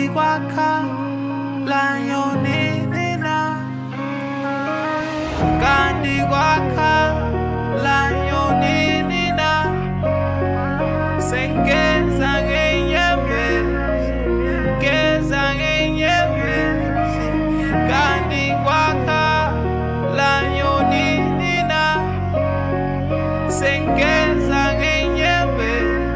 Kandi kwakha la yonini na Kandi kwakha la yonini na Sengeza ngenyembezi Geza ngenyembezi Kandi kwakha la yonini na Sengeza ngenyembezi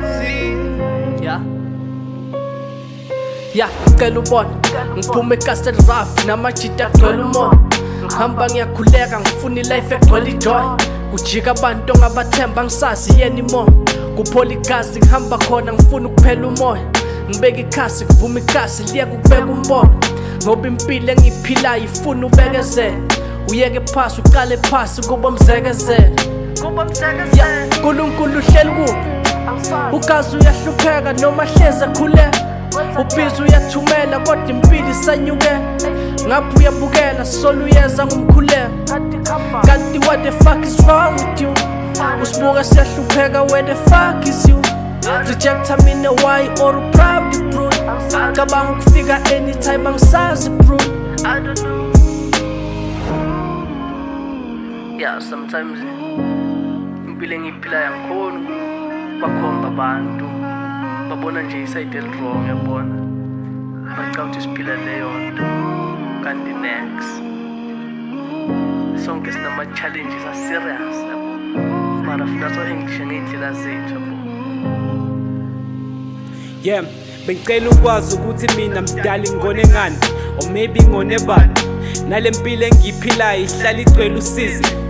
Ngicela ubona ngiphume eCastle Rough namajita agcwele umoya ngihamba ngiyakhuleka ngifuna ilife egcwele ijoy kujika abantu ongabathemba ngisazi yena imoya kuphola igazi ngihamba khona ngifuna ukuphela umoya ngibeka ikhasi kuvuma ikasi liya kukubeka umbono ngoba impilo engiyiphilayo ifuna ubekezela uyeke phasi uqale phasi kuba umzekezela uNkulunkulu uhleli kuphi ugazi uyahlupheka noma hleze khuleka ubhizi uyathumela kodwa impilo isanyukela ngapha uyabukela solo uyeza ngumkhuleko kanti what the fuck is wrong with you usibuka siyahlupheka where the fuck is you rejecta mina why or proud bro cabanga ukufika anytime angisazi bro I don't know sometimes impilo engiyiphilayo angikhoni bakhomba abantu babona nje iside elirong yabona bacabanga ukuthi siphila leyo nto kanti next sonke sinama-challenges a-serious yabo mara funa so-engishe ngey'ndlela zethu yabo bengicela ukwazi ukuthi mina mdali ngone ngani or maybe ngone bani nale mpilo engiyiphilayo ihlala igcwele usizi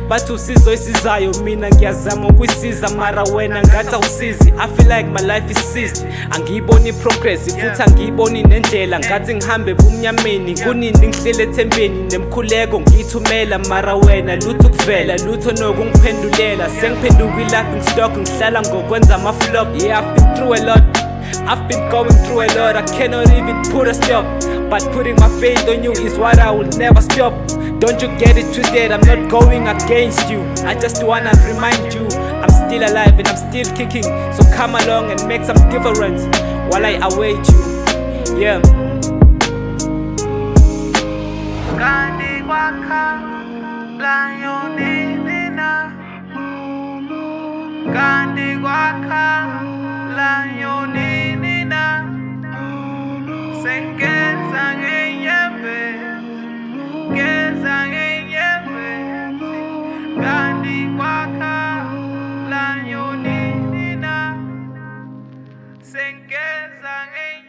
bathi usizo isizayo mina ngiyazama ukuyisiza mara wena ngathi awusizi I feel like my life is seized angiyiboni progress futhi angiyiboni nendlela ngathi ngihambe bumnyameni kunini ngihlele ethembeni nemkhuleko ngiyithumela mara wena lutho kuvela lutho nokungiphendulela sengiphenduka i-laughing stock ngihlala ngokwenza ama-flop yeah I've been through a lot I've been going through a lot I cannot even put a stop but putting my faith on you is what I will never stop. Don't you get it twisted, I'm not going against you. I just wanna remind you I'm still alive and I'm still kicking. So come along and make some difference while I await you. Yeah. Kandi kwakha la yonini na Kandi kwakha la yonini na Sengeza ngenyembezi Geza ngenyembezi Kandi kwakha la yonini na Sengeza ngenyembezi